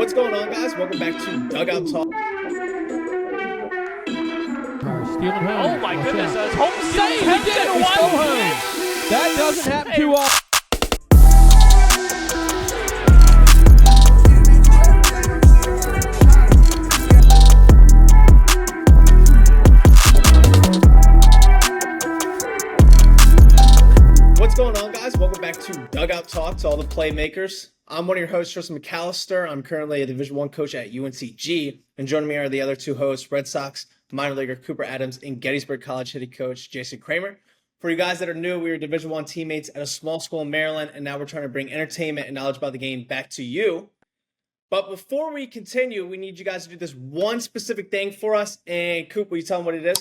What's going on, guys? Welcome back to Dugout Talk. Stealing home. Oh my Watch goodness, out. home Save! steal He did it! We stole home. That doesn't happen too often. What's going on, guys? Welcome back to Dugout Talk to all the playmakers. I'm one of your hosts, Tristan McAllister. I'm currently a Division I coach at UNCG, and joining me are the other two hosts, Red Sox minor leaguer Cooper Adams and Gettysburg College hitting coach Jason Kramer. For you guys that are new, we were Division I teammates at a small school in Maryland, and now we're trying to bring entertainment and knowledge about the game back to you. But before we continue, we need you guys to do this one specific thing for us. And Coop, will you tell them what it is?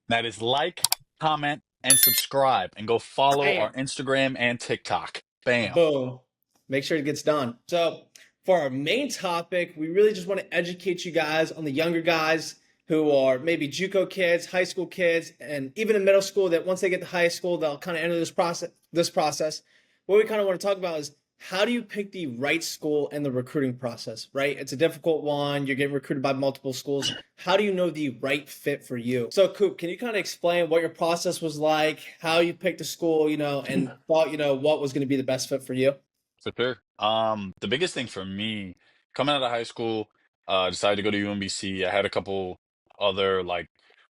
That is like, comment, and subscribe, and go follow Bam. our Instagram and TikTok. Bam. Boom. Make sure it gets done. So for our main topic, we really just want to educate you guys on the younger guys who are maybe JUCO kids, high school kids, and even in middle school that once they get to high school, they'll kind of enter this process. What we kind of want to talk about is how do you pick the right school in the recruiting process, right? It's a difficult one. You're getting recruited by multiple schools. How do you know the right fit for you? So, Coop, can you kind of explain what your process was like, how you picked a school, and thought, what was going to be the best fit for you? For sure. The biggest thing for me, coming out of high school, decided to go to UMBC. I had a couple other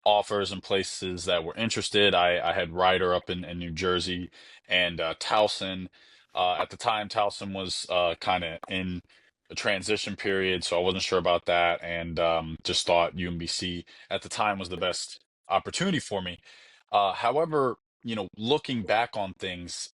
offers and places that were interested. I had Ryder up in New Jersey and Towson. At the time, Towson was kind of in a transition period, so I wasn't sure about that, and just thought UMBC at the time was the best opportunity for me. However, looking back on things,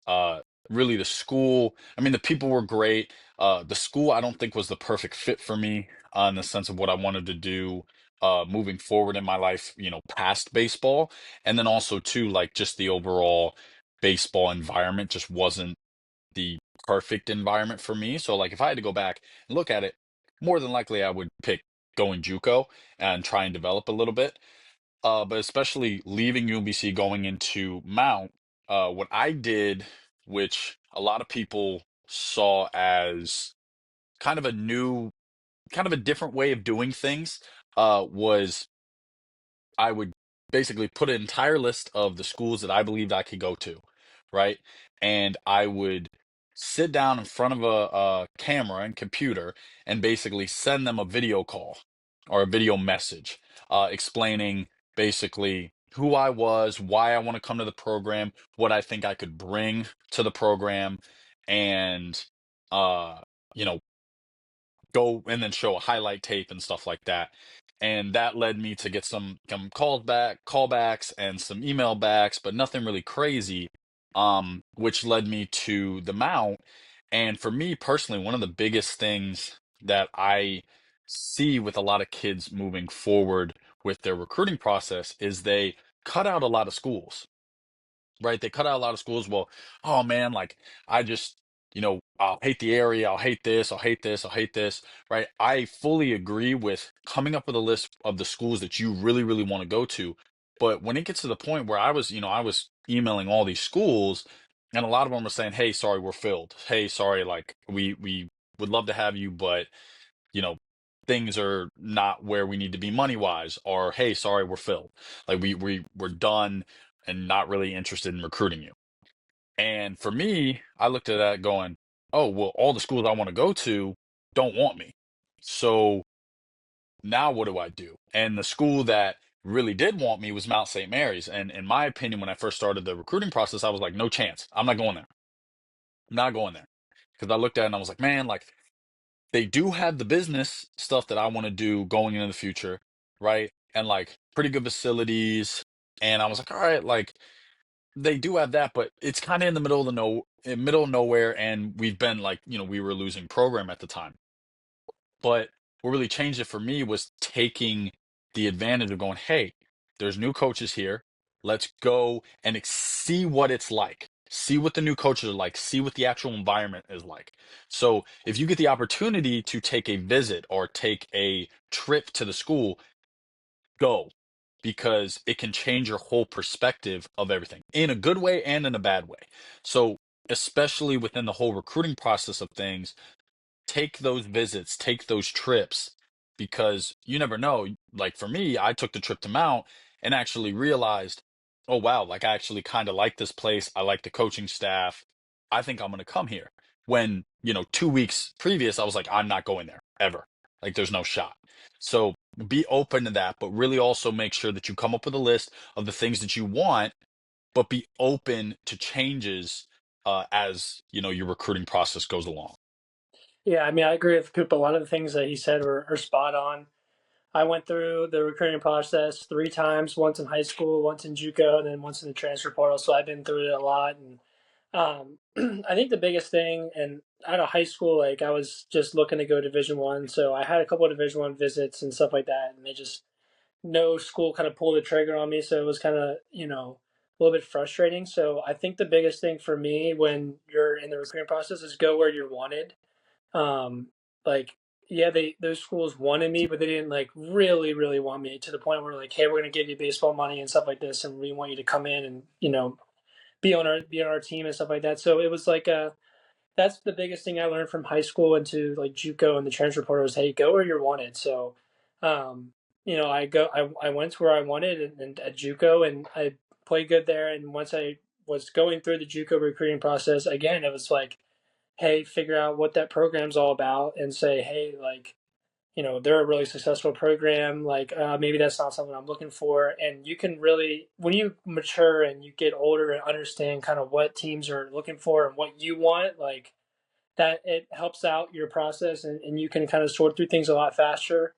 really the school, I mean, the people were great. The school, I don't think was the perfect fit for me in the sense of what I wanted to do moving forward in my life, past baseball. And then also too, like just the overall baseball environment just wasn't the perfect environment for me. So like if I had to go back and look at it, more than likely I would pick going JUCO and try and develop a little bit. But especially leaving UMBC going into Mount, what I did, which a lot of people saw as kind of a new, kind of a different way of doing things, was I would basically put an entire list of the schools that I believed I could go to, right? And I would sit down in front of a camera and computer and basically send them a video call or a video message explaining basically who I was, why I want to come to the program, what I think I could bring to the program, and uh, you know, go and then show a highlight tape and stuff like that. And that led me to get some callbacks and some email backs, but nothing really crazy. Which led me to the Mount. And for me personally, one of the biggest things that I see with a lot of kids moving forward with their recruiting process is they cut out a lot of schools, right? They cut out a lot of schools. Well, oh man, like I just, I'll hate the area. I'll hate this. I'll hate this. I'll hate this, right? I fully agree with coming up with a list of the schools that you really, really want to go to. But when it gets to the point where I was emailing all these schools and a lot of them were saying, hey, sorry, we're filled. Hey, sorry, like we would love to have you, but you know, things are not where we need to be money wise, or hey, sorry, we're filled. Like we're done and not really interested in recruiting you. And for me, I looked at that going, oh, well, all the schools I want to go to don't want me. So now what do I do? And the school that really did want me was Mount St. Mary's. And in my opinion, when I first started the recruiting process, I was like, no chance. I'm not going there. I'm not going there. Because I looked at it and I was like, man, like they do have the business stuff that I want to do going into the future, right? And like pretty good facilities. And I was like, all right, like they do have that, but it's kind of in the middle of the middle of nowhere, and we've been like, we were losing program at the time. But what really changed it for me was taking the advantage of going, hey, there's new coaches here. Let's go and see what it's like. See what the new coaches are like. See what the actual environment is like. So if you get the opportunity to take a visit or take a trip to the school, go, because it can change your whole perspective of everything in a good way and in a bad way. So especially within the whole recruiting process of things, take those visits, take those trips, because you never know. Like for me, I took the trip to Mount and actually realized, oh wow, like I actually kind of like this place. I like the coaching staff. I think I'm going to come here. When, 2 weeks previous, I was like, I'm not going there ever. Like there's no shot. So be open to that, but really also make sure that you come up with a list of the things that you want, but be open to changes as your recruiting process goes along. Yeah, I mean, I agree with Coop. A lot of the things that he said are spot on. I went through the recruiting process 3 times, once in high school, once in JUCO, and then once in the transfer portal. So I've been through it a lot. And I think the biggest thing, and out of high school, like I was just looking to go Division 1, so I had a couple of Division 1 visits and stuff like that, and they just no school kind of pulled the trigger on me, so it was kind of a little bit frustrating. So I think the biggest thing for me when you're in the recruiting process is go where you're wanted. um, like, yeah, those schools wanted me, but they didn't like really want me to the point where like, hey, we're gonna give you baseball money and stuff like this, and we want you to come in and be on our team and stuff like that. So it was like that's the biggest thing I learned from high school into like JUCO and the transfer portal was, hey, go where you're wanted. So, um, I went to where I wanted and at JUCO, and I played good there. And once I was going through the JUCO recruiting process again, it was like, hey, figure out what that program's all about and say, hey, like, they're a really successful program. Like, maybe that's not something I'm looking for. And you can really, when you mature and you get older and understand kind of what teams are looking for and what you want, like that, it helps out your process and you can kind of sort through things a lot faster.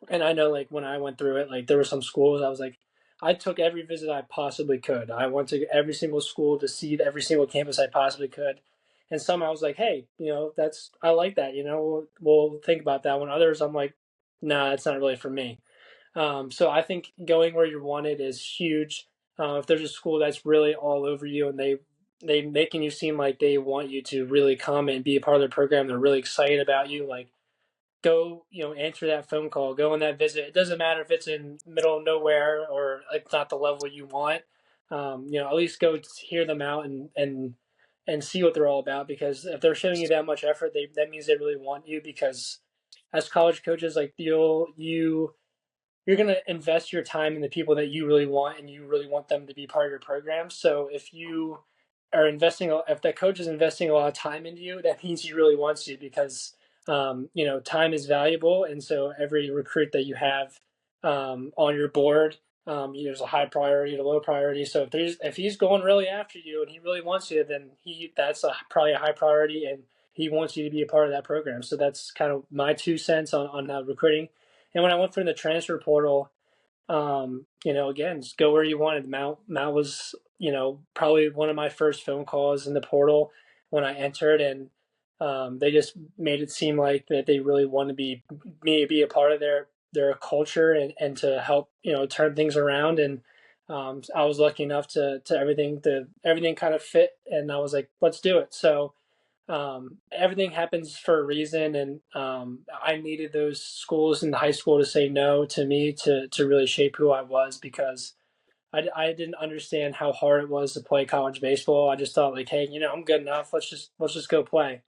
And I know like when I went through it, like there were some schools I was like, I took every visit I possibly could. I went to every single school to see every single campus I possibly could. And some I was like, hey, that's I like that. We'll think about that. When others I'm like, nah, it's not really for me. So I think going where you're wanted is huge. If there's a school that's really all over you and they making you seem like they want you to really come and be a part of their program, they're really excited about you. Like go, answer that phone call, go on that visit. It doesn't matter if it's in middle of nowhere or it's not the level you want. At least go hear them out and see what they're all about. Because if they're showing you that much effort, that means they really want you. Because as college coaches, like you're going to invest your time in the people that you really want and you really want them to be part of your program. So if you are if that coach is investing a lot of time into you, that means he really wants you because, time is valuable. And so every recruit that you have on your board, there's a high priority to low priority. So if he's going really after you and he really wants you, then that's probably a high priority and he wants you to be a part of that program. So that's kind of my 2 cents on recruiting. And when I went through the transfer portal, again, just go where you wanted. Mount was, probably one of my first phone calls in the portal when I entered, and they just made it seem like that they really want to be a part of their culture and to help turn things around. And I was lucky enough to everything kind of fit, and I was like, let's do it. So everything happens for a reason, and I needed those schools in high school to say no to me to really shape who I was because I didn't understand how hard it was to play college baseball. I just thought like, hey, I'm good enough. Let's just go play.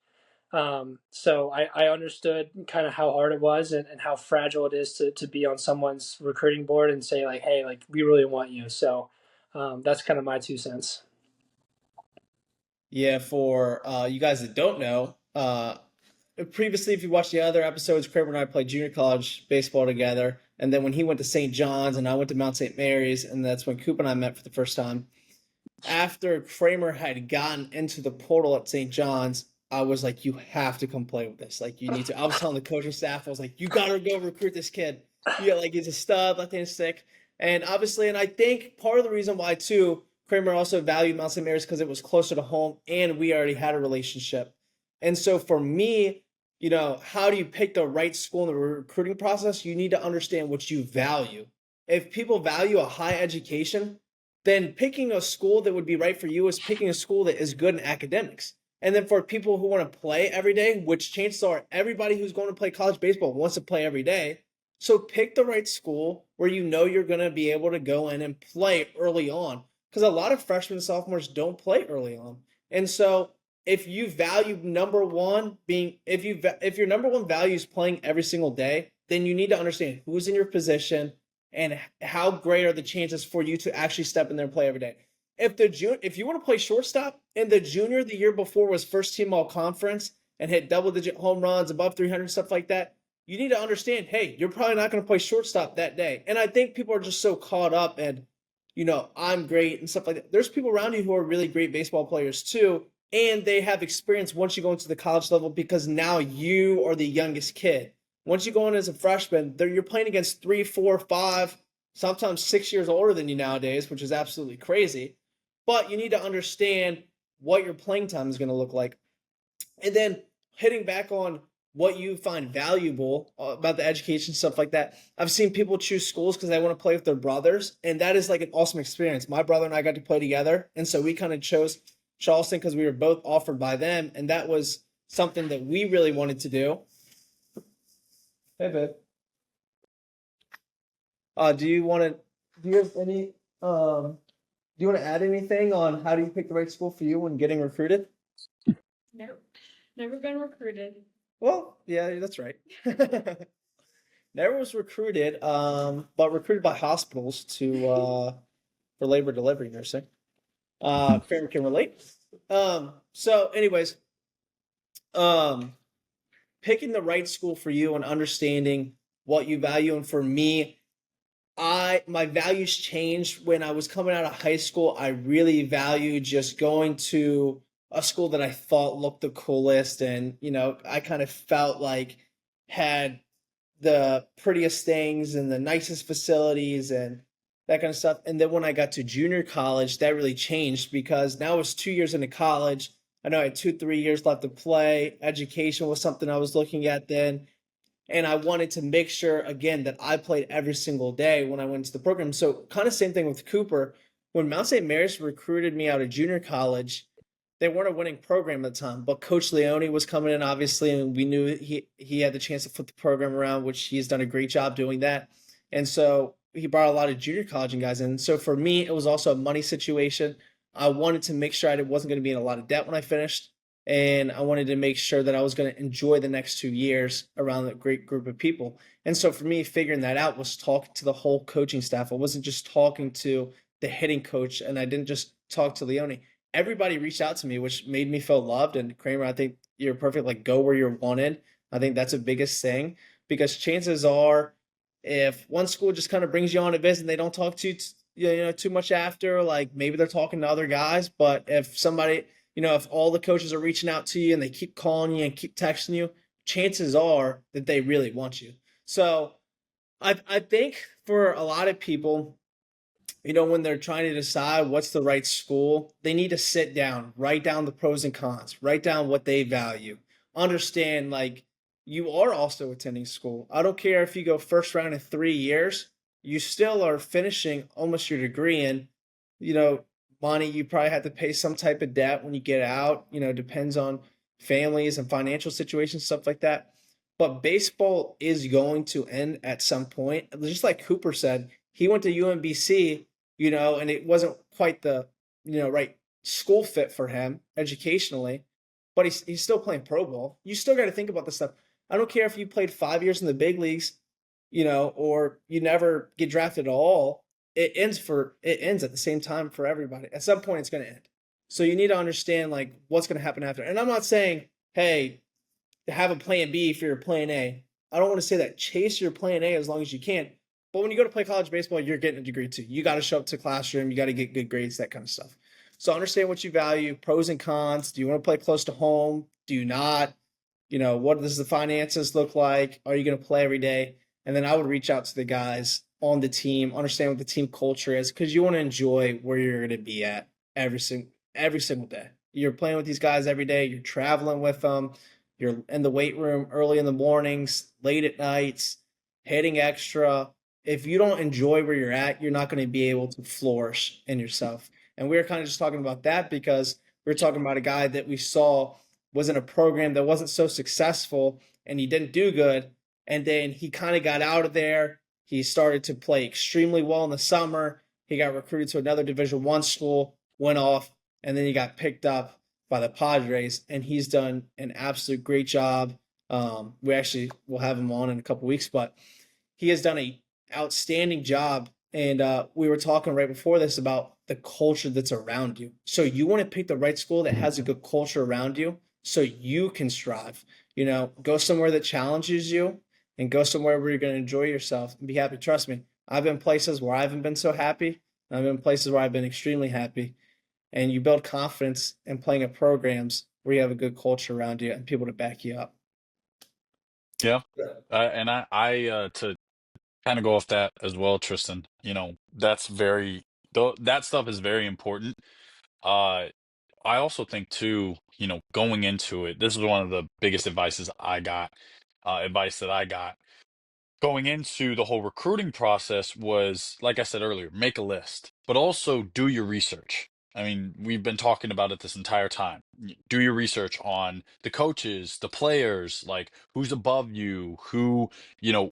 So I understood kind of how hard it was and how fragile it is to be on someone's recruiting board and say like, hey, like we really want you. So that's kind of my 2 cents. Yeah, for you guys that don't know, previously, if you watched the other episodes, Kramer and I played junior college baseball together. And then when he went to St. John's and I went to Mount St. Mary's, and that's when Coop and I met for the first time. After Kramer had gotten into the portal at St. John's, I was like, you have to come play with us. Like, you need to. I was telling the coaching staff, I was like, you got to go recruit this kid. Yeah, like he's a stud, left-handed stick. And obviously, and I think part of the reason why, too, Kramer also valued Mount St. Mary's because it was closer to home and we already had a relationship. And so for me, how do you pick the right school in the recruiting process? You need to understand what you value. If people value a high education, then picking a school that would be right for you is picking a school that is good in academics. And then for people who want to play every day, which chances are everybody who's going to play college baseball wants to play every day. So pick the right school where you know you're going to be able to go in and play early on. Because a lot of freshmen and sophomores don't play early on. And so if you value number one being, if your number one value is playing every single day, then you need to understand who's in your position and how great are the chances for you to actually step in there and play every day. If you want to play shortstop and the junior the year before was first team all conference and hit double digit home runs above 300, stuff like that, you need to understand, hey, you're probably not going to play shortstop that day. And I think people are just so caught up and, I'm great and stuff like that. There's people around you who are really great baseball players too, and they have experience once you go into the college level because now you are the youngest kid. Once you go in as a freshman, you're playing against 3, 4, 5, sometimes 6 years older than you nowadays, which is absolutely crazy. But you need to understand what your playing time is going to look like. And then hitting back on what you find valuable about the education, stuff like that. I've seen people choose schools because they want to play with their brothers, and that is like an awesome experience. My brother and I got to play together, and so we kind of chose Charleston because we were both offered by them, and that was something that we really wanted to do. Hey, babe. Do you have any, do you want to add anything on how do you pick the right school for you when getting recruited? No, never been recruited. Well, yeah, that's right. Never was recruited, but recruited by hospitals for labor delivery nursing. Kramer can relate. So anyways, picking the right school for you and understanding what you value. And for me, my values changed when I was coming out of high school. I really valued just going to a school that I thought looked the coolest, and I kind of felt like had the prettiest things and the nicest facilities and that kind of stuff. And then when I got to junior college, that really changed because now it's 2 years into college. I know I had 2-3 years left to play. Education was something I was looking at then. And I wanted to make sure, again, that I played every single day when I went to the program. So kind of same thing with Cooper. When Mount St. Mary's recruited me out of junior college, they weren't a winning program at the time, but Coach Leone was coming in, obviously, and we knew he had the chance to flip the program around, which he's done a great job doing that. And so he brought a lot of junior college guys in. So for me, it was also a money situation. I wanted to make sure I wasn't going to be in a lot of debt when I finished, and I wanted to make sure that I was going to enjoy the next 2 years around a great group of people. And so for me, figuring that out was talking to the whole coaching staff. I wasn't just talking to the hitting coach, and I didn't just talk to Leone. Everybody reached out to me, which made me feel loved. And Kramer, I think you're perfect. Like, go where you're wanted. I think that's the biggest thing, because chances are, if one school just kind of brings you on a visit and they don't talk to you too much after, like maybe they're talking to other guys. But if somebody, if all the coaches are reaching out to you and they keep calling you and keep texting you, chances are that they really want you. So I think for a lot of people, when they're trying to decide what's the right school, they need to sit down, write down the pros and cons, write down what they value, understand like you are also attending school. I don't care if you go first round in 3 years, you still are finishing almost your degree. And, money, you probably have to pay some type of debt when you get out, depends on families and financial situations, stuff like that. But baseball is going to end at some point. Just like Cooper said, he went to UMBC, and it wasn't quite the, right school fit for him educationally, but he's still playing pro ball. You still got to think about this stuff. I don't care if you played 5 years in the big leagues, or you never get drafted at all. It ends at the same time for everybody. At some point, it's going to end. So you need to understand like what's going to happen after. And I'm not saying, hey, have a plan B if you're a plan A. I don't want to say that. Chase your plan A as long as you can. But when you go to play college baseball, you're getting a degree too. You got to show up to classroom. You got to get good grades, that kind of stuff. So understand what you value, pros and cons. Do you want to play close to home? Do you not? What does the finances look like? Are you going to play every day? And then I would reach out to the guys on the team, understand what the team culture is, because you want to enjoy where you're going to be at every single day. You're playing with these guys every day. You're traveling with them. You're in the weight room early in the mornings, late at nights, hitting extra. If you don't enjoy where you're at, you're not going to be able to flourish in yourself. And we were kind of just talking about that because we were talking about a guy that we saw was in a program that wasn't so successful and he didn't do good. And then he kind of got out of there. He started to play extremely well in the summer. He got recruited to another Division I school, went off, and then he got picked up by the Padres, and he's done an absolute great job. We actually will have him on in a couple weeks, but he has done a outstanding job. And we were talking right before this about the culture that's around you. So you want to pick the right school that has a good culture around you so you can strive. Go somewhere that challenges you and go somewhere where you're going to enjoy yourself and be happy. Trust me, I've been places where I haven't been so happy. I've been places where I've been extremely happy. And you build confidence in playing at programs where you have a good culture around you and people to back you up. Yeah. And to kind of go off that as well, Tristan, that stuff is very important. I also think too, going into it, this is one of the biggest advice that I got going into the whole recruiting process was, like I said earlier, make a list, but also do your research. I mean, we've been talking about it this entire time. Do your research on the coaches, the players, like who's above you, who do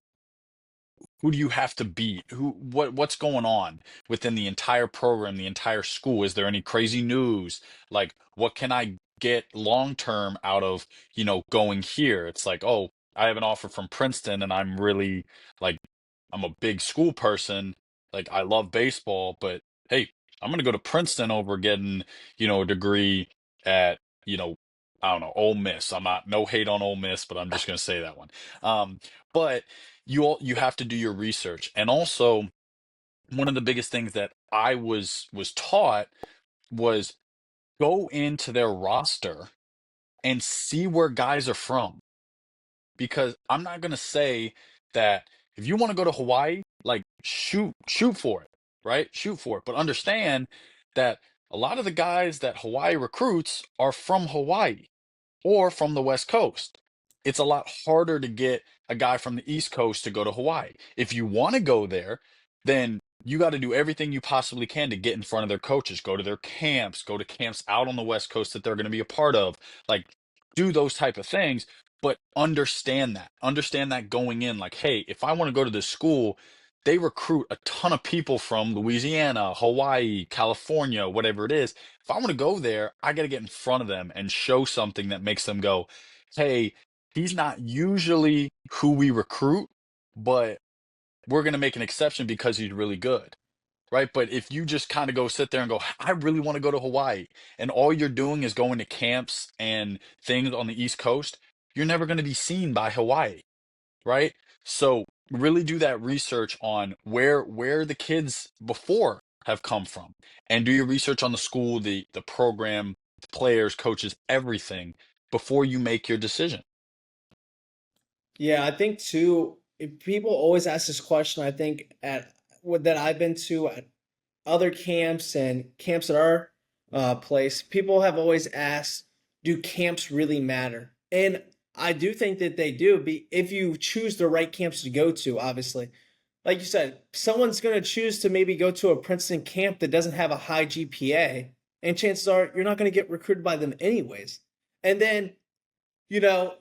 you have to beat? What's going on within the entire program, the entire school? Is there any crazy news? Like, what can I get long term out of, going here? It's like, oh, I have an offer from Princeton and I'm really like I'm a big school person. Like I love baseball, but hey, I'm gonna go to Princeton over getting, a degree at, I don't know, Ole Miss. I'm not no hate on Ole Miss, but I'm just gonna say that one. But you have to do your research. And also one of the biggest things that I was taught was go into their roster and see where guys are from. Because I'm not gonna say that if you want to go to Hawaii, like shoot for it, right? Shoot for it. But understand that a lot of the guys that Hawaii recruits are from Hawaii or from the West Coast. It's a lot harder to get a guy from the East Coast to go to Hawaii. If you want to go there, then you got to do everything you possibly can to get in front of their coaches, go to their camps, go to camps out on the West Coast that they're going to be a part of, like do those type of things, but understand that going in, like, hey, if I want to go to this school, they recruit a ton of people from Louisiana, Hawaii, California, whatever it is. If I want to go there, I got to get in front of them and show something that makes them go, hey, he's not usually who we recruit, but we're going to make an exception because he's really good. Right. But if you just kind of go sit there and go, I really want to go to Hawaii, and all you're doing is going to camps and things on the East Coast, you're never going to be seen by Hawaii. Right. So really do that research on where the kids before have come from, and do your research on the school, the program, the players, coaches, everything before you make your decision. Yeah, I think too, if people always ask this question, I think that I've been to at other camps and camps at our place, people have always asked, do camps really matter? And I do think that they do, if you choose the right camps to go to, obviously. Like you said, someone's going to choose to maybe go to a Princeton camp that doesn't have a high GPA, and chances are you're not going to get recruited by them anyways. And then, you know,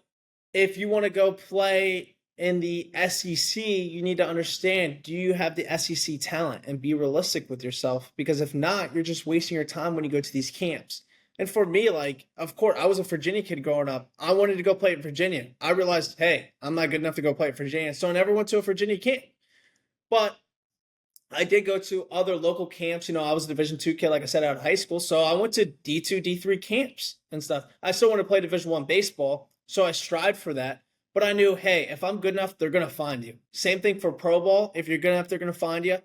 if you want to go play in the SEC, you need to understand, do you have the SEC talent, and be realistic with yourself? Because if not, you're just wasting your time when you go to these camps. And for me, like, of course, I was a Virginia kid growing up. I wanted to go play at Virginia. I realized, hey, I'm not good enough to go play at Virginia. So I never went to a Virginia camp. But I did go to other local camps. I was a Division II kid, like I said, out of high school. So I went to D2, D3 camps and stuff. I still want to play Division I baseball, so I strived for that. But I knew, hey, if I'm good enough, they're going to find you. Same thing for pro ball. If you're good enough, they're going to find you.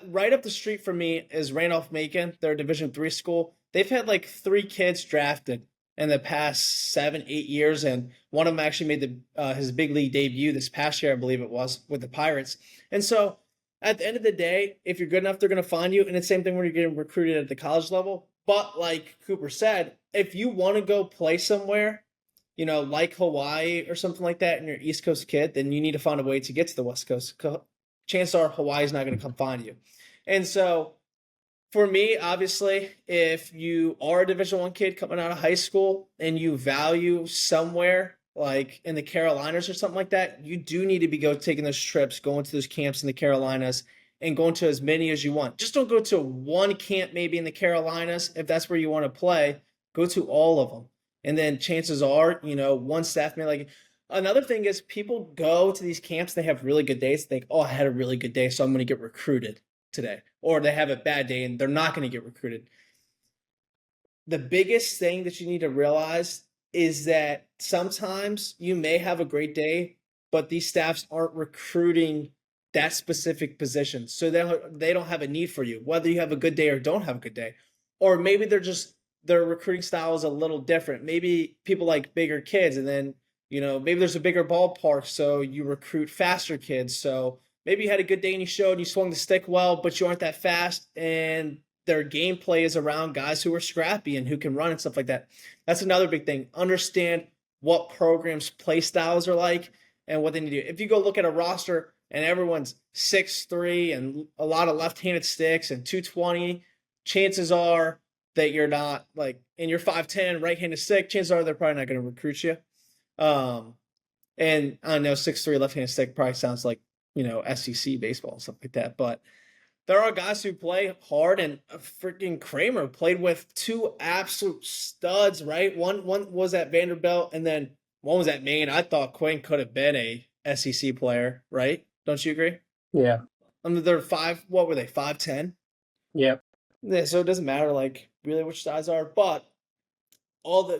Right up the street from me is Randolph-Macon. They're a Division III school. They've had like 3 kids drafted in the past 7, 8 years, and one of them actually made his big league debut this past year, I believe it was, with the Pirates. And so at the end of the day, if you're good enough, they're going to find you. And it's the same thing when you're getting recruited at the college level. But like Cooper said, if you want to go play somewhere, like Hawaii or something like that, and you're an East Coast kid, then you need to find a way to get to the West Coast. Chances are Hawaii's not going to come find you. And so for me, obviously, if you are a Division I kid coming out of high school and you value somewhere like in the Carolinas or something like that, you do need to be taking those trips, going to those camps in the Carolinas, and going to as many as you want. Just don't go to one camp maybe in the Carolinas if that's where you want to play. Go to all of them. And then chances are, one staff may like. Another thing is people go to these camps, they have really good days, think, oh, I had a really good day, so I'm going to get recruited today. Or they have a bad day and they're not going to get recruited. The biggest thing that you need to realize is that sometimes you may have a great day, but these staffs aren't recruiting that specific position. So they don't have a need for you, whether you have a good day or don't have a good day. Or maybe their recruiting style is a little different. Maybe people like bigger kids, and then, maybe there's a bigger ballpark, so you recruit faster kids. So maybe you had a good day and you showed and you swung the stick well, but you aren't that fast, and their gameplay is around guys who are scrappy and who can run and stuff like that. That's another big thing. Understand what programs' play styles are like and what they need to do. If you go look at a roster and everyone's 6'3" and a lot of left-handed sticks and 220, chances are that you're not like, and you're 5'10", right-handed stick, chances are they're probably not going to recruit you. And I know 6'3" left-handed stick probably sounds like, SEC baseball and stuff like that, but there are guys who play hard, and freaking Kramer played with two absolute studs, right? One was at Vanderbilt, and then one was at Maine. I thought Quinn could have been a SEC player, right? Don't you agree? Yeah. They're what were they, 5'10"? Yep. Yeah, so it doesn't matter, like, really which size are, but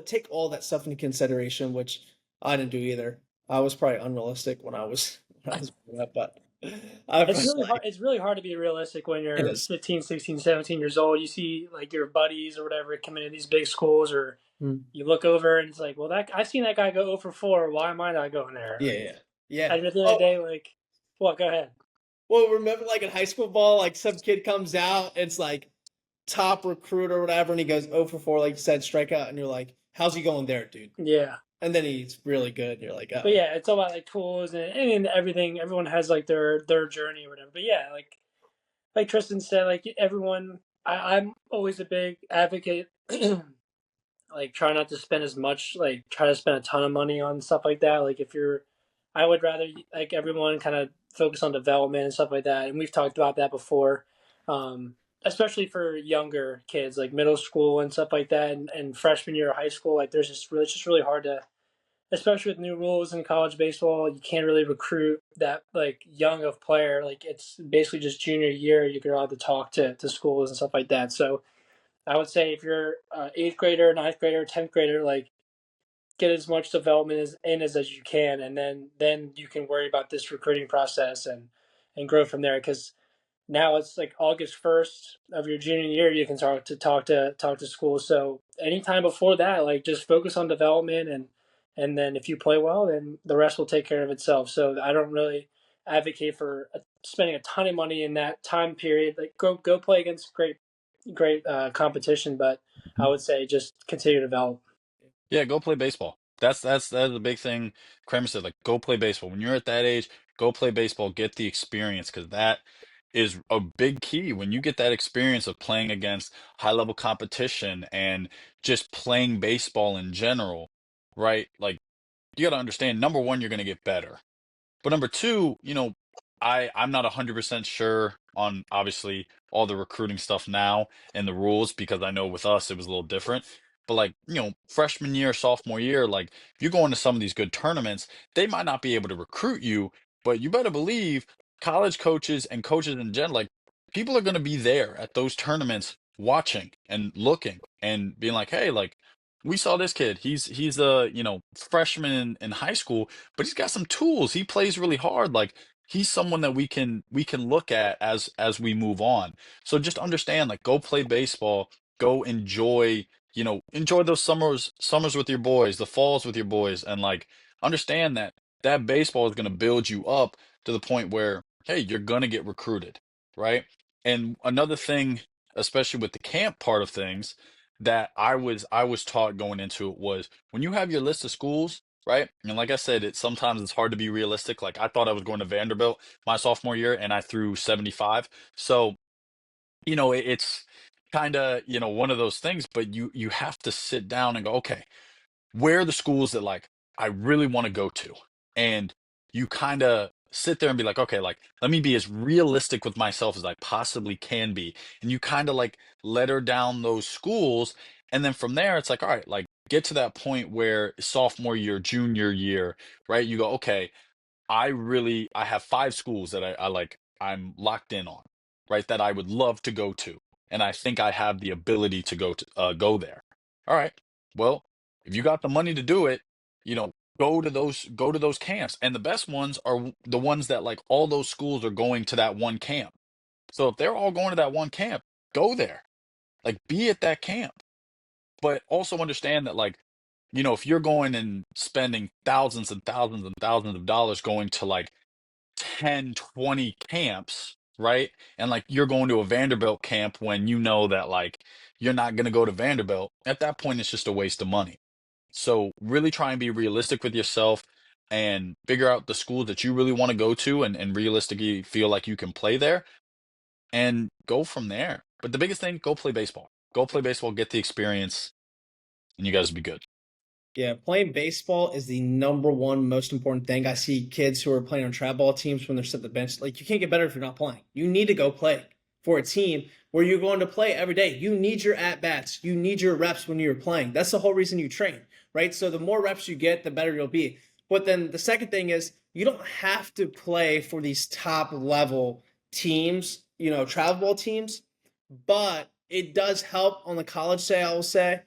take all that stuff into consideration, which I didn't do either. I was probably unrealistic when I was growing up, but It's really hard to be realistic when it you're is. 15, 16, 17 years old. You see like your buddies or whatever coming in these big schools, or you look over and it's like, well, I've seen that guy go 0 for 4. Why am I not going there? Yeah. And at the end of the day, like, what? Go ahead. Well, remember, like in high school ball, like some kid comes out, it's like top recruit or whatever, and he goes 0 for 4, like you said, strikeout, and you're like, how's he going there, dude? Yeah. And then he's really good, and you're like, oh. But yeah, it's all about like tools and everything. Everyone has like their journey or whatever. But yeah, like Tristan said, like everyone, I'm always a big advocate. Like try not to spend as much, like try to spend a ton of money on stuff like that. Like I would rather like everyone kind of focus on development and stuff like that. And we've talked about that before, especially for younger kids, like middle school and stuff like that, and freshman year of high school. Like it's just really hard to, especially with new rules in college baseball, you can't really recruit that like young of player. Like it's basically just junior year you're allowed to talk to schools and stuff like that. So I would say if you're 8th grader, 9th grader, 10th grader, like get as much development as you can, and then you can worry about this recruiting process and grow from there. Because now it's like August 1st of your junior year, you can start to talk to school. So anytime before that, like just focus on development, and then if you play well, then the rest will take care of itself. So I don't really advocate for spending a ton of money in that time period. Like go play against great competition, but I would say just continue to develop. Yeah, go play baseball. That's the big thing. Kramer said, like, go play baseball. When you're at that age, go play baseball, get the experience, because that is a big key. When you get that experience of playing against high level competition and just playing baseball in general, right? Like, you got to understand, number one, you're going to get better. But number two, I'm not 100% sure on obviously all the recruiting stuff now and the rules, because I know with us it was a little different. But like, freshman year, sophomore year, like if you go into some of these good tournaments, they might not be able to recruit you, but you better believe college coaches and coaches in general, like people are going to be there at those tournaments watching and looking and being like, hey, like we saw this kid. He's a, freshman in high school, but he's got some tools. He plays really hard. Like he's someone that we can look at as we move on. So just understand, like, go play baseball, go enjoy those summers with your boys, the falls with your boys, and like understand that baseball is going to build you up to the point where, hey, you're going to get recruited, right? And another thing, especially with the camp part of things, that I was taught going into it was when you have your list of schools, right? And like I said, sometimes it's hard to be realistic. Like I thought I was going to Vanderbilt my sophomore year and I threw 75. So, it's kind of, one of those things, but you have to sit down and go, okay, where are the schools that like I really want to go to? And you kind of sit there and be like, okay, like let me be as realistic with myself as I possibly can be. And you kind of like letter down those schools And then from there, it's like, all right, like get to that point where sophomore year, junior year, right? You go, okay, I have 5 schools that I like, I'm locked in on, right? That I would love to go to. And I think I have the ability to go there. All right. Well, if you got the money to do it, go to those camps. And the best ones are the ones that like all those schools are going to that one camp. So if they're all going to that one camp, go there. Like be at that camp. But also understand that like, if you're going and spending thousands and thousands and thousands of dollars going to like 10, 20 camps, right? And like you're going to a Vanderbilt camp when you know that like you're not going to go to Vanderbilt, at that point it's just a waste of money. So really try and be realistic with yourself and figure out the schools that you really want to go to and realistically feel like you can play there and go from there. But the biggest thing, go play baseball. Go play baseball, get the experience, and you guys will be good. Yeah, playing baseball is the number one most important thing. I see kids who are playing on trap ball teams when they're sitting at the bench. Like, you can't get better if you're not playing. You need to go play for a team where you're going to play every day. You need your at-bats. You need your reps when you're playing. That's the whole reason you train, right? So the more reps you get, the better you'll be. But then the second thing is you don't have to play for these top-level teams, travel ball teams, but it does help on the college side, I will say,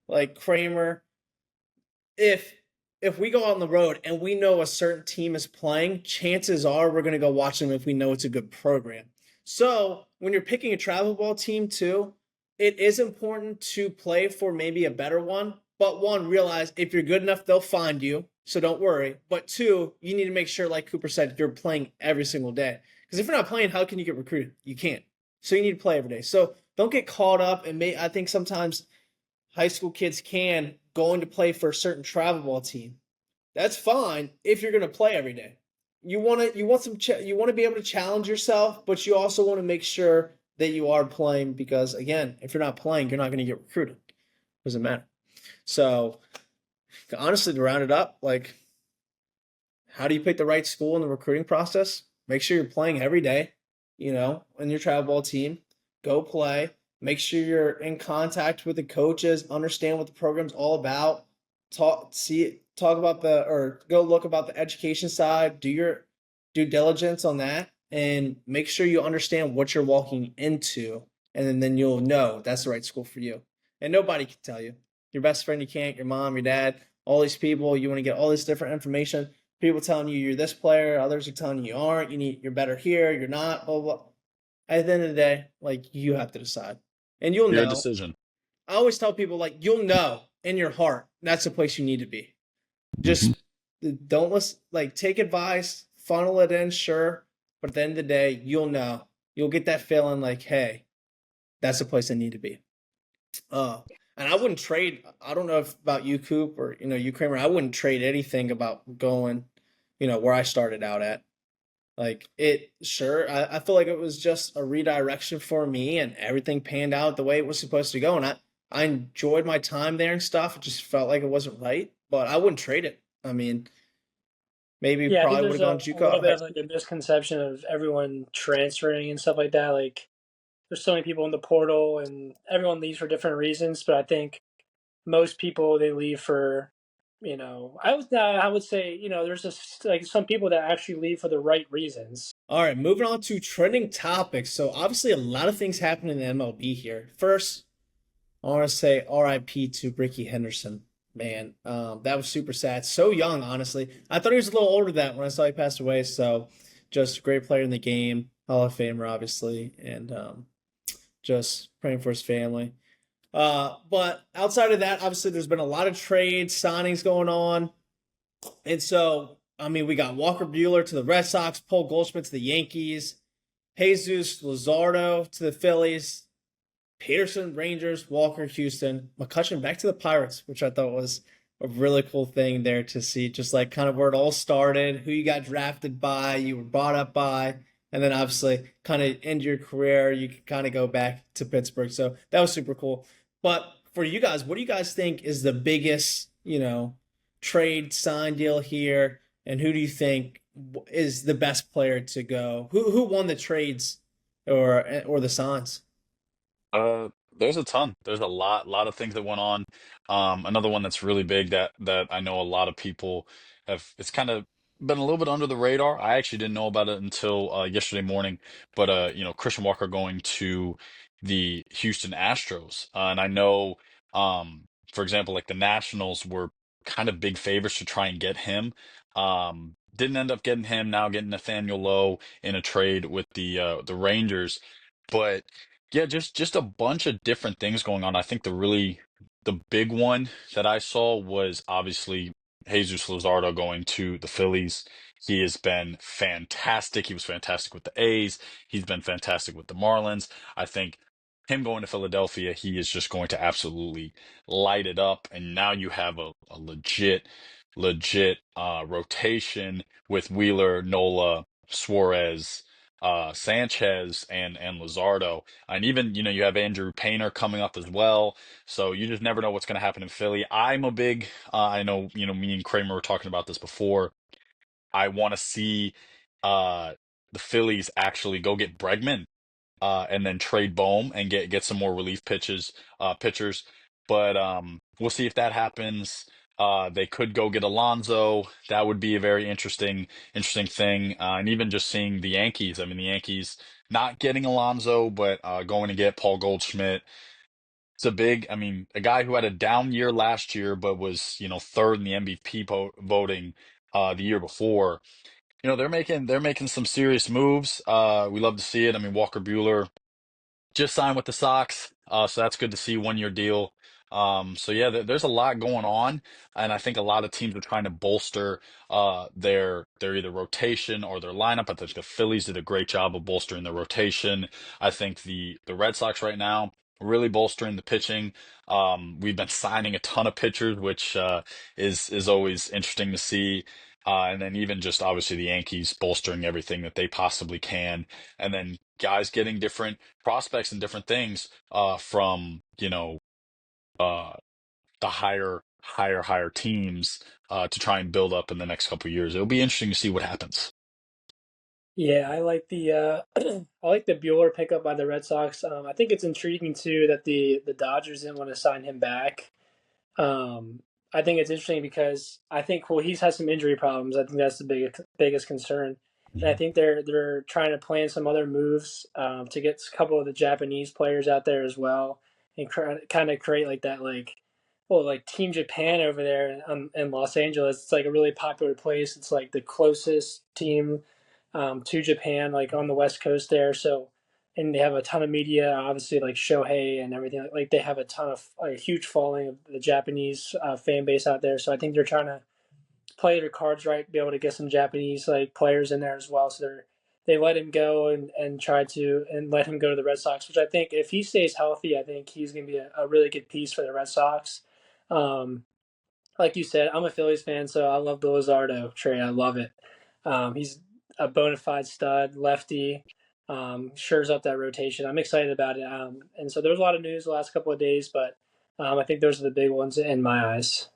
like Kramer, if we go on the road and we know a certain team is playing, chances are we're going to go watch them if we know it's a good program. So when you're picking a travel ball team too, it is important to play for maybe a better one. But one, realize if you're good enough, they'll find you. So don't worry. But two, you need to make sure, like Cooper said, you're playing every single day. Because if you're not playing, how can you get recruited? You can't. So you need to play every day. So don't get caught up. And I think sometimes high school kids can going to play for a certain travel ball team. That's fine if you're going to play every day. You want to be able to challenge yourself, but you also want to make sure that you are playing because again, if you're not playing, you're not going to get recruited. Doesn't matter. So honestly, to round it up, like how do you pick the right school in the recruiting process? Make sure you're playing every day, in your travel ball team. Go play. Make sure you're in contact with the coaches, understand what the program's all about. Go look about the education side, do your due diligence on that, and make sure you understand what you're walking into, and then you'll know that's the right school for you. And nobody can tell you. Your best friend, you can't, your mom, your dad, all these people, you want to get all this different information. People telling you you're this player, others are telling you aren't, you're better here, you're not, blah, blah. At the end of the day, like you have to decide. And you'll Your know. decision. I always tell people, like, you'll know in your heart that's the place you need to be. Just don't listen, like, take advice, funnel it in, sure. But at the end of the day, you'll know. You'll get that feeling like, hey, that's the place I need to be. And I wouldn't trade. I don't know if about you, Coop, or, you, Kramer. I wouldn't trade anything about going, where I started out at. Like I feel like it was just a redirection for me and everything panned out the way it was supposed to go. And I enjoyed my time there and stuff. It just felt like it wasn't right, but I wouldn't trade it. I mean, maybe Yeah, I think probably would there's have gone a little JUCO. bit of like a misconception of everyone transferring and stuff like that. Like, there's so many people in the portal, and everyone leaves for different reasons. But I think most people they leave for, I would say, there's just like some people that actually leave for the right reasons. All right, moving on to trending topics. So obviously a lot of things happen in the MLB here. First, I want to say RIP to Ricky Henderson. Man, that was super sad. So young, honestly. I thought he was a little older than that when I saw he passed away. So just a great player in the game, Hall of Famer, obviously, and just praying for his family. But outside of that, obviously, there's been a lot of trades, signings going on. And so, I mean, we got Walker Buehler to the Red Sox, Paul Goldschmidt to the Yankees, Jesus Luzardo to the Phillies, Peterson, Rangers, Walker, Houston, McCutchen back to the Pirates, which I thought was a really cool thing there to see, just like kind of where it all started, who you got drafted by, you were brought up by, and then obviously kind of end your career, you can kind of go back to Pittsburgh. So that was super cool. But for you guys, what do you guys think is the biggest, trade sign deal here? And who do you think is the best player to go? Who won the trades or the signs? There's a ton. There's a lot of things that went on. Another one that's really big that I know a lot of people have. It's kind of been a little bit under the radar. I actually didn't know about it until yesterday morning. But Christian Walker going to the Houston Astros, and I know, for example, like the Nationals were kind of big favorites to try and get him. Didn't end up getting him. Now getting Nathaniel Lowe in a trade with the Rangers, but. Yeah, just a bunch of different things going on. I think the big one that I saw was obviously Jesus Luzardo going to the Phillies. He has been fantastic. He was fantastic with the A's. He's been fantastic with the Marlins. I think him going to Philadelphia, he is just going to absolutely light it up. And now you have a legit rotation with Wheeler, Nola, Suarez, Sanchez, and Luzardo. And even, you have Andrew Painter coming up as well. So you just never know what's going to happen in Philly. I'm a big, I know, me and Kramer were talking about this before. I want to see uh, the Phillies actually go get Bregman and then trade Bohm and get some more relief pitchers. But we'll see if that happens. They could go get Alonso. That would be a very interesting thing. And even just seeing the Yankees. I mean, the Yankees not getting Alonso, but going to get Paul Goldschmidt. It's I mean, a guy who had a down year last year, but was, third in the MVP voting the year before. They're making some serious moves. We love to see it. I mean, Walker Bueller just signed with the Sox, so that's good to see 1 year deal. So yeah, there's a lot going on, and I think a lot of teams are trying to bolster their either rotation or their lineup. I think the Phillies did a great job of bolstering the rotation. I think the Red Sox right now really bolstering the pitching. We've been signing a ton of pitchers, which is always interesting to see. And then even just obviously the Yankees bolstering everything that they possibly can, and then guys getting different prospects and different things from uh the higher teams to try and build up in the next couple of years. It'll be interesting to see what happens. Yeah, I like the I like the Bueller pickup by the Red Sox. I think it's intriguing too that the Dodgers didn't want to sign him back. Um, I think it's interesting because I think he's had some injury problems. I think that's the biggest concern, and I Mhm. think they're trying to plan some other moves to get a couple of the Japanese players out there as well, and kind of create like that like Team Japan over there in Los Angeles. It's like a really popular place. It's like the closest team to Japan, like on the West Coast there. So, and they have a ton of media, obviously, like Shohei and everything. Like they have a huge following of the Japanese fan base out there. So I think they're trying to play their cards right, be able to get some Japanese like players in there as well. So they let him go and try to and let him go to the Red Sox, which I think if he stays healthy, I think he's going to be a really good piece for the Red Sox. Um, like you said, I'm a Phillies fan, so I love the Luzardo trade. I love it. He's a bona fide stud, lefty, shores up that rotation. I'm excited about it. And so there's a lot of news the last couple of days, but I think those are the big ones in my eyes.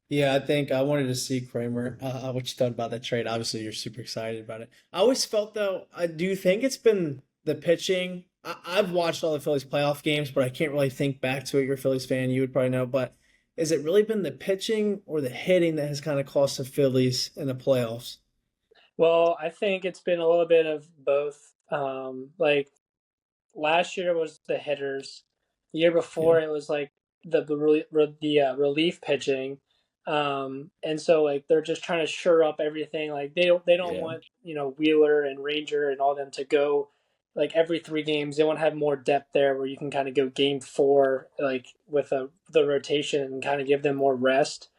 Yeah, I think I wanted to see Kramer. What you thought about that trade? Obviously, you're super excited about it. I always felt though, I do think it's been the pitching. I've watched all the Phillies playoff games, but I can't really think back to it. You're a Phillies fan, you would probably know. But has it really been the pitching or the hitting that has kind of cost the Phillies in the playoffs? Well, I think it's been a little bit of both. Like last year was the hitters. The year Yeah, before it was like the relief pitching, and so like they're just trying to shore up everything. Like they don't Yeah. want Wheeler and Ranger and all them to go like every 3 games. They want to have more depth there where you can kind of go game 4 like with the rotation and kind of give them more rest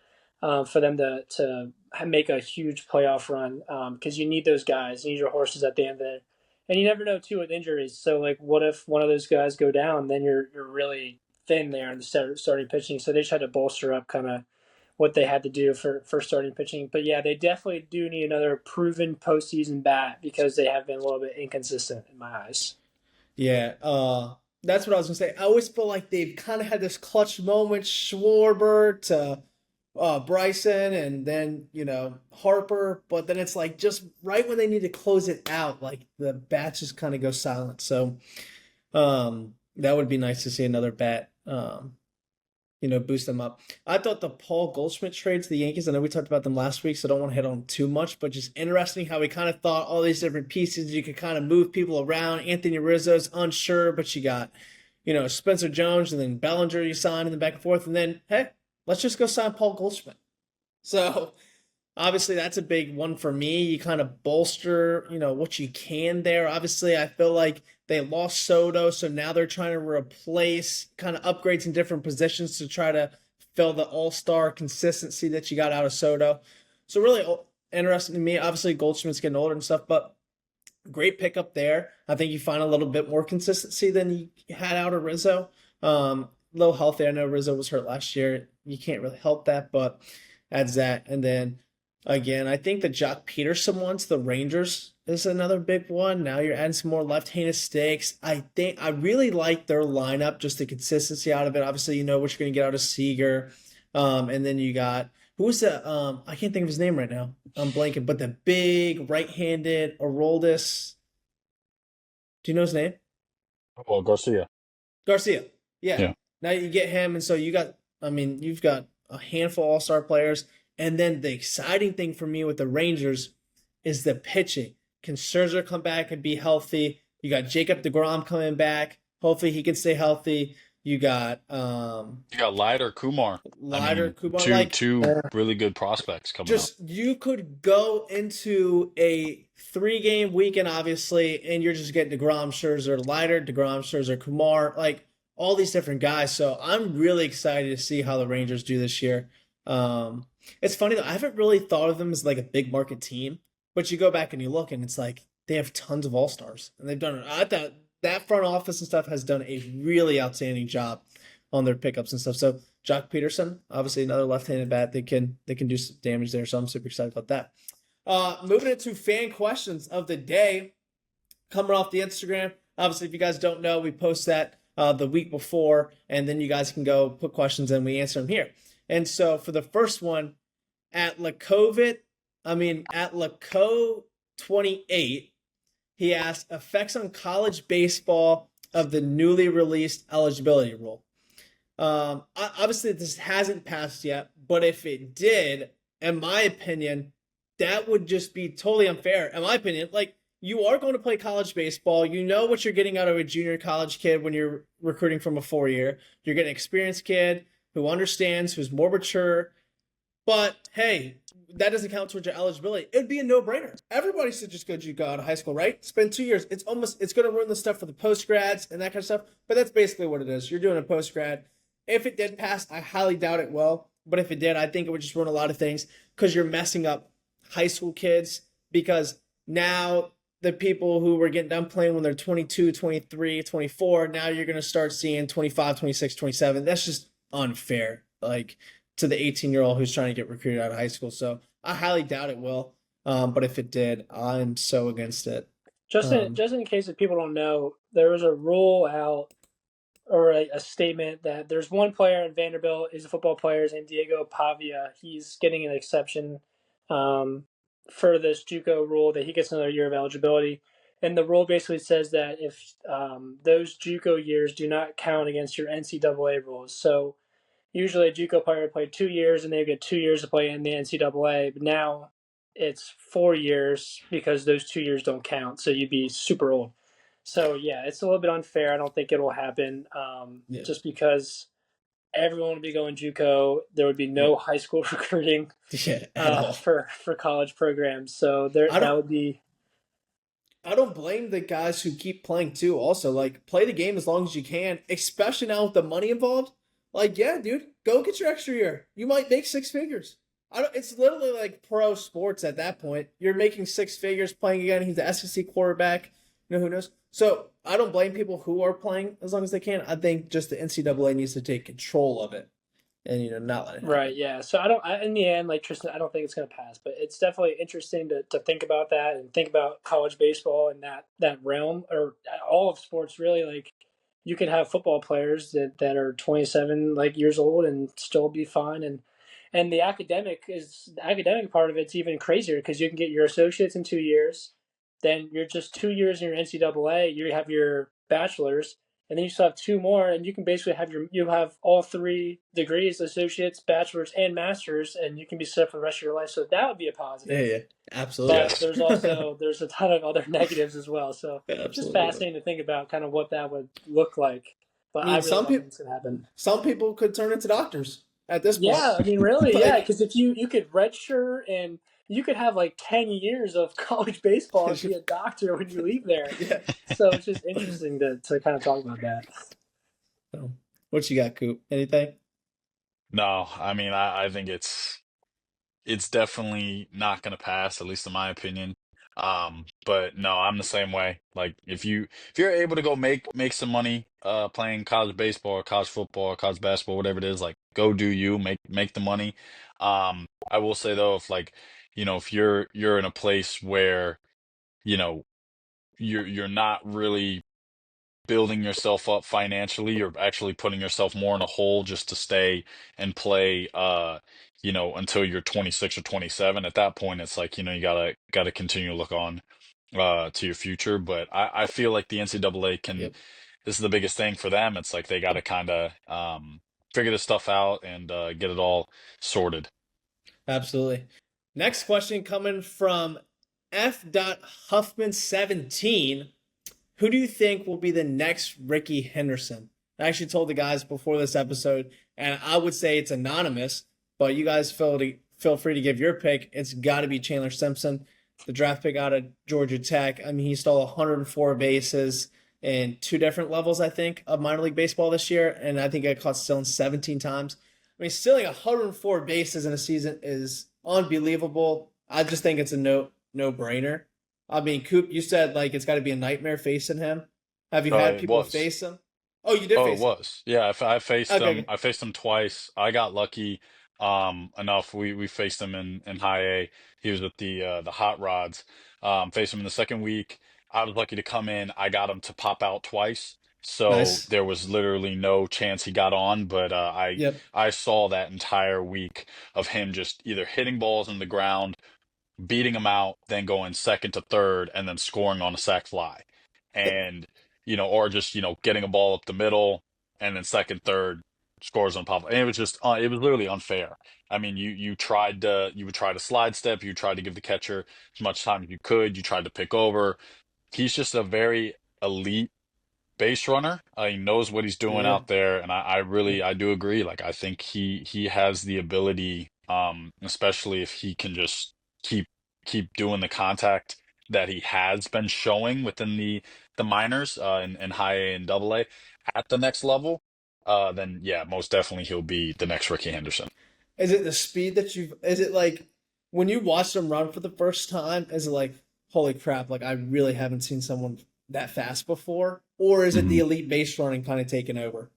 for them to make a huge playoff run because you need those guys. You need your horses at the end of it. And you never know too with injuries. So like, what if one of those guys go down? Then you're really thin there in the starting pitching. So they just had to bolster up kind of what they had to do for starting pitching. But yeah, they definitely do need another proven postseason bat because they have been a little bit inconsistent in my eyes. yeah. That's what I was gonna say. I always feel like they've kind of had this clutch moment, Schwarber to Bryson, and then Harper. But then it's like just right when they need to close it out, like the bats just kind of go silent. So That would be nice to see another bat. Boost them up. I thought the Paul Goldschmidt trade to the Yankees, I know we talked about them last week, so I don't want to hit on too much, but just interesting how we kind of thought all these different pieces, you could kind of move people around. Anthony Rizzo's unsure, but you got, Spencer Jones and then Bellinger you signed and then back and forth. And then, hey, let's just go sign Paul Goldschmidt. So obviously that's a big one for me. You kind of bolster, what you can there. Obviously, I feel like they lost Soto, so now they're trying to replace kind of upgrades in different positions to try to fill the all-star consistency that you got out of Soto. So really interesting to me. Obviously, Goldschmidt's getting older and stuff, but great pickup there. I think you find a little bit more consistency than you had out of Rizzo. A little healthy. I know Rizzo was hurt last year. You can't really help that, but adds that. And then again, I think the Jock Peterson ones, the Rangers, is another big one. Now you're adding some more left-handed stakes. I think I really like their lineup, just the consistency out of it. Obviously, you know what you're going to get out of Seager. And then you got, who was the, I can't think of his name right now. I'm blanking, but the big right-handed Aroldis. Do you know his name? Well, Garcia. Garcia. Yeah. Yeah. Now you get him, and so you've got a handful of all-star players. And then the exciting thing for me with the Rangers is the pitching. Can Scherzer come back and be healthy? You got Jacob deGrom coming back. Hopefully he can stay healthy. You got Leiter, Kumar. Kumar. Two really good prospects coming up. You could go into a 3-game weekend, obviously, and you're just getting deGrom, Scherzer, Leiter, deGrom, Scherzer, Kumar, like all these different guys. So I'm really excited to see how the Rangers do this year. It's funny though, I haven't really thought of them as like a big market team, but you go back and you look and it's like they have tons of all-stars and they've done it. I thought that front office and stuff has done a really outstanding job on their pickups and stuff. So Jock Peterson, obviously another left-handed bat, they can do some damage there. So I'm super excited about that. Moving into fan questions of the day, coming off the Instagram. Obviously, if you guys don't know, we post that the week before, and then you guys can go put questions and we answer them here. And so for the first one, at Laco28, he asked, effects on college baseball of the newly released eligibility rule. Obviously, this hasn't passed yet, but if it did, in my opinion, that would just be totally unfair. In my opinion, like, you are going to play college baseball. You know what you're getting out of a junior college kid when you're recruiting from a 4-year. You're getting an experienced kid who understands, who's more mature. But hey, that doesn't count towards your eligibility. It'd be a no-brainer. Everybody should just go out of high school, right? Spend 2 years. It's going to ruin the stuff for the post-grads and that kind of stuff. But that's basically what it is. You're doing a post-grad. If it did pass, I highly doubt it will. But if it did, I think it would just ruin a lot of things because you're messing up high school kids because now the people who were getting done playing when they're 22, 23, 24, now you're going to start seeing 25, 26, 27. That's just unfair. Like, to the 18-year-old who's trying to get recruited out of high school. So I highly doubt it will. But if it did, I'm so against it. Just in case if people don't know, there was a rule out or a statement that there's one player in Vanderbilt, he's a football player, his name Diego Pavia. He's getting an exception for this JUCO rule that he gets another year of eligibility. And the rule basically says that if those JUCO years do not count against your NCAA rules. So usually a JUCO player would play 2 years and they get 2 years to play in the NCAA, but now it's 4 years because those 2 years don't count. So you'd be super old. So yeah, it's a little bit unfair. I don't think it'll happen just because everyone would be going JUCO. There would be no high school recruiting for college programs. So that would be. I don't blame the guys who keep playing too. Also, like, play the game as long as you can, especially now with the money involved. Like, yeah, dude, go get your extra year. You might make 6 figures. It's literally like pro sports at that point. You're making 6 figures playing again. He's the SEC quarterback. Who knows? So I don't blame people who are playing as long as they can. I think just the NCAA needs to take control of it and not let it happen. Right, yeah. So in the end, like Tristan, I don't think it's going to pass, but it's definitely interesting to think about that and think about college baseball and that realm, or all of sports really. Like, you could have football players that are 27 years old and still be fine, and the academic part of it's even crazier because you can get your associates in 2 years, then you're just 2 years in your NCAA. You have your bachelor's, and then you still have two more, and you can basically have you have all three degrees, associates, bachelor's, and masters, and you can be set for the rest of your life. So that would be a Yeah, positive. yeah, absolutely. But Yes. there's a ton of other negatives as well. So just Absolutely. fascinating to think about kind of what that would look like. I But I mean, really don't think it's gonna happen. some people could turn into doctors at this point. Yeah, I mean, really, yeah, Like, because if you could redshirt and you could have like 10 years of college baseball and be a doctor when you leave there. yeah. So it's just interesting to kind of talk about that. So, what you got, Coop? Anything? No, I mean, I think it's definitely not going to pass, at least in my opinion. But no, I'm the same way. Like if you're able to go make some money playing college baseball or college football or college basketball, whatever it is, like go do you, make the money. I will say though, if like, if you're in a place where, you know, you're not really building yourself up financially, you're actually putting yourself more in a hole just to stay and play until you're 26 or 27. At that point it's like, you gotta continue to look on to your future. But I feel like the NCAA can Yep. this is the biggest thing for them. It's like they gotta kinda figure this stuff out and get it all sorted. Absolutely. Next question coming from F. Huffman 17. Who do you think will be the next Ricky Henderson? I actually told the guys before this episode, and I would say it's anonymous, but you guys feel free to give your pick. It's got to be Chandler Simpson, the draft pick out of Georgia Tech. I mean, he stole 104 bases in two different levels, I think, of minor league baseball this year, and I think I caught stealing 17 times. I mean, stealing 104 bases in a season is unbelievable. I just think it's a no brainer. I mean, Coop, you said like it's got to be a nightmare facing him. Have you had It people was. face him? Oh, you did Oh, it face him. was. Yeah, I faced Okay, him. okay. I faced him twice. I got lucky enough. We faced him in high A. He was with the Hot Rods. Faced him in the second week. I was lucky to come in. I got him to pop out twice. So Nice. there was literally no chance he got on, but Yep, I saw that entire week of him just either hitting balls in the ground, beating him out, then going second to third, and then scoring on a sac fly. And, or just, getting a ball up the middle and then second, third, scores on pop. And it was just, it was literally unfair. I mean, you would try to slide step, you tried to give the catcher as much time as you could, you tried to pick over. He's just a very elite base runner. He knows what he's doing yeah, out there, and I yep. really I do agree. Like I think he has the ability, especially if he can just keep keep doing the contact that he has been showing within the minors in high A and double A at the next level. Then yeah, most definitely he'll be the next Ricky Henderson. Is it the speed that is it like when you watch them run for the first time, is it like, holy crap, like I really haven't seen someone that fast before? Or is it the elite base running kind of taking over?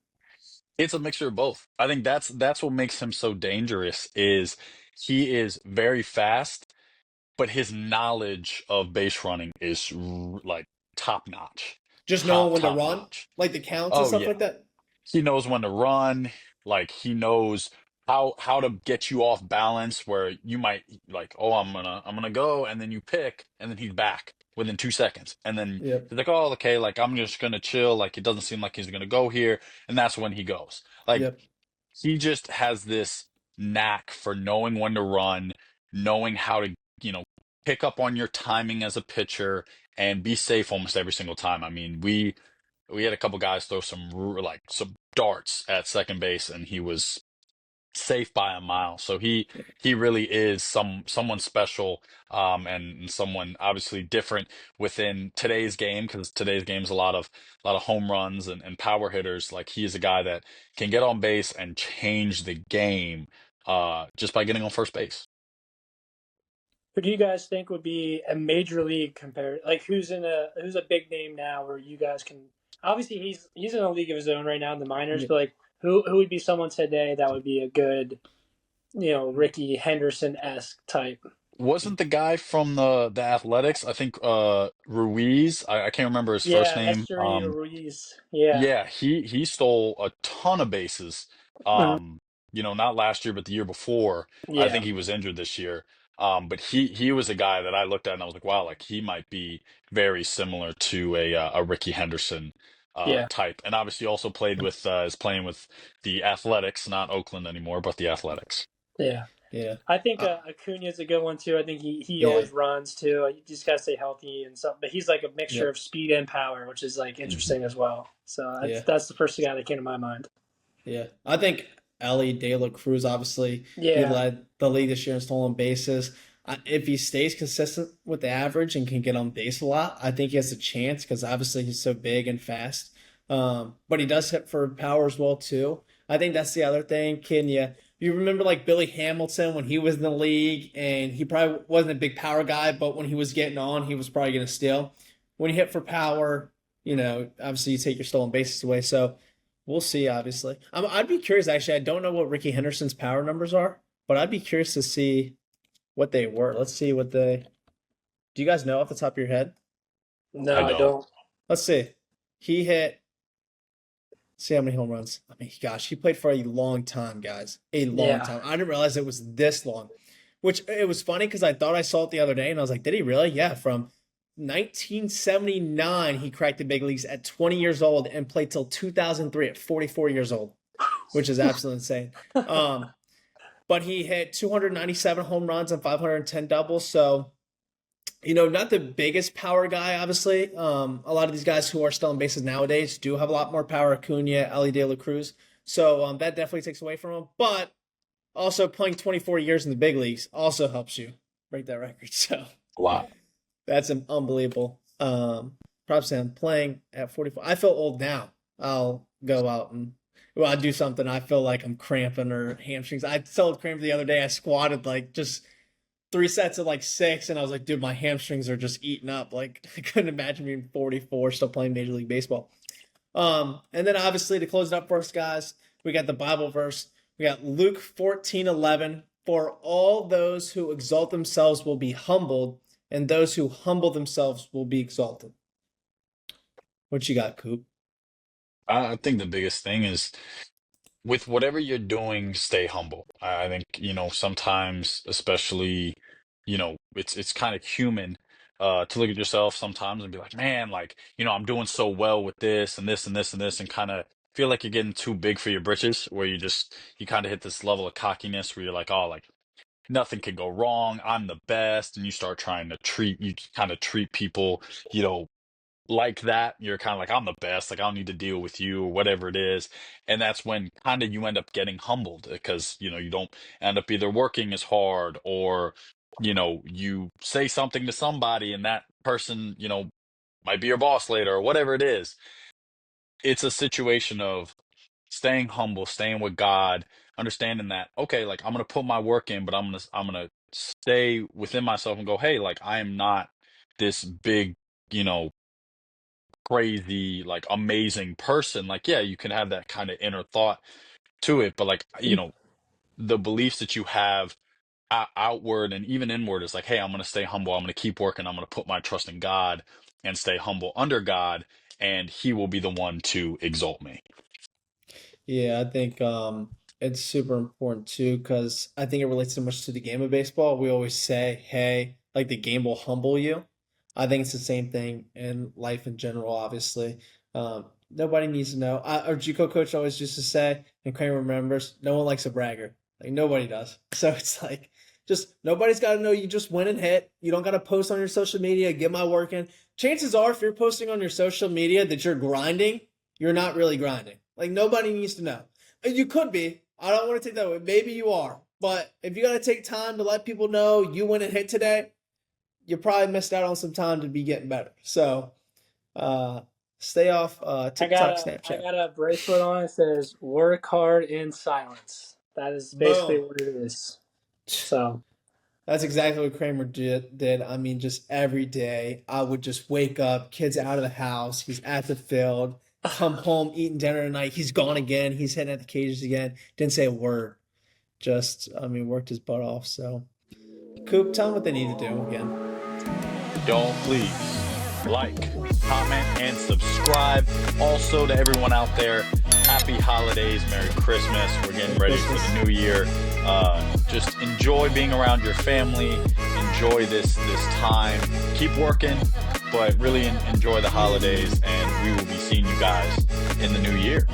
It's a mixture of both. I think that's what makes him so dangerous is he is very fast, but his knowledge of base running is like top notch. Just knowing when to Top run, notch. like the counts and Oh stuff yeah. like that? He knows when to run, like he knows how to get you off balance where you might like, oh, I'm gonna go, and then you pick, and then he's back within 2 seconds. And then Yep, he's like, oh, okay, like I'm just gonna chill, like it doesn't seem like he's gonna go here, and that's when he goes. Like yep. he just has this knack for knowing when to run, knowing how to, pick up on your timing as a pitcher and be safe almost every single time. I mean, we had a couple guys throw like some darts at second base and he was safe by a mile. So he really is someone special and someone obviously different within today's game because today's game's a lot of home runs and power hitters. Like he is a guy that can get on base and change the game just by getting on first base. Who do you guys think would be a major league compared? Like who's a big name now where you guys can obviously he's in a league of his own right now in the minors, Yep. but like who would be someone today that would be a good Ricky Henderson esque type? Wasn't the guy from the Athletics? I think Ruiz. I can't remember his first Yeah, name. Esteury Ruiz. Yeah. Yeah, he stole a ton of bases. Mhm. Not last year, but the year before. I Yeah. think he was injured this year. But he was a guy that I looked at and I was like, wow, like he might be very similar to a Ricky Henderson. Yeah, type, and obviously also played with is playing with the Athletics, not Oakland anymore, but the Athletics. yeah. Yeah. I think Uh, Acuna's a good one too. I think he yeah. always runs too. You just gotta stay healthy and stuff. But he's like a mixture Yep. of speed and power, which is like Mhm. interesting as well. So Yeah. that's the first guy that came to my mind. Yeah. I think Ellie De La Cruz, obviously, he Yeah, led the league this year in stolen bases. If he stays consistent with the average and can get on base a lot, I think he has a chance because obviously he's so big and fast. But he does hit for power as well too. I think that's the other thing. Can you remember like Billy Hamilton when he was in the league and he probably wasn't a big power guy, but when he was getting on, he was probably going to steal. When you hit for power, obviously you take your stolen bases away. So we'll see. Obviously, I'd be curious. Actually, I don't know what Ricky Henderson's power numbers are, but I'd be curious to see what they were. Let's see what they. Do you guys know off the top of your head? no, I I don't. don't. Let's see. He hit. See how many home runs. I mean, gosh, he played for a long time, guys. A long Yeah, time. I didn't realize it was this long. Which it was funny because I thought I saw it the other day, and I was like, "Did he really?" Yeah, from 1979, he cracked the big leagues at 20 years old and played till 2003 at 44 years old, which is absolutely insane. But he hit 297 home runs and 510 doubles. So, not the biggest power guy, obviously. A lot of these guys who are still on bases nowadays do have a lot more power. Acuna, Ellie De La Cruz. So that definitely takes away from him. But also playing 24 years in the big leagues also helps you break that record. So Wow. that's unbelievable. Props to him playing at 44. I feel old now. I'll go out and I do something. I feel like I'm cramping or hamstrings. I felt cramp the other day. I squatted like just 3 sets of like 6, and I was like, dude, my hamstrings are just eating up. Like I couldn't imagine being 44 still playing Major League Baseball. And then obviously to close it up for us, guys, we got the Bible verse. We got Luke 14:11. For all those who exalt themselves will be humbled, and those who humble themselves will be exalted. What you got, Coop? I think the biggest thing is with whatever you're doing, stay humble. I think, sometimes, especially, it's kind of human to look at yourself sometimes and be like, man, like, I'm doing so well with this and this and this and this, and kind of feel like you're getting too big for your britches, where you kind of hit this level of cockiness where you're like, oh, like nothing can go wrong. I'm the best. And you start trying to you kind of treat people, you know, like that. You're kind of like, I'm the best, like I don't need to deal with you or whatever it is. And that's when kind of you end up getting humbled because you don't end up either working as hard, or you say something to somebody and that person might be your boss later or whatever it is. It's a situation of staying humble, staying with God, understanding that, okay, like I'm gonna put my work in, but I'm gonna stay within myself and go, hey, like I am not this big, you know crazy, like amazing person. Like, yeah, you can have that kind of inner thought to it, but like, the beliefs that you have outward and even inward is like, hey, I'm going to stay humble. I'm going to keep working. I'm going to put my trust in God and stay humble under God, and He will be the one to exalt me. Yeah, I think it's super important too because I think it relates so much to the game of baseball. We always say, "Hey, like the game will humble you." I think it's the same thing in life in general. Obviously, nobody needs to know. Our JUCO coach always used to say, and Kramer remembers, "No one likes a bragger. Like nobody does." So it's like, just nobody's got to know you just went and hit. You don't got to post on your social media. Get my work in. Chances are, if you're posting on your social media that you're grinding, you're not really grinding. Like nobody needs to know. You could be. I don't want to take that away. Maybe you are. But if you got to take time to let people know you went and hit today, you probably missed out on some time to be getting better. So stay off TikTok, I Snapchat. got a bracelet on. It says "Work hard in silence." That is basically Boom. what it is. So That's exactly what Kramer did. I mean, just every day, I would just wake up, kids out of the house, he's at the field, come home, eating dinner tonight, he's gone again, he's hitting at the cages again, didn't say a word. Just, I mean, worked his butt off. So, Coop, tell them what they need to do again. Don't please like, comment, and subscribe. Also, to everyone out there, happy holidays, Merry Christmas. We're getting ready for the new year. Just enjoy being around your family. Enjoy this time. Keep working. but really enjoy the holidays, and we will be seeing you guys in the new year.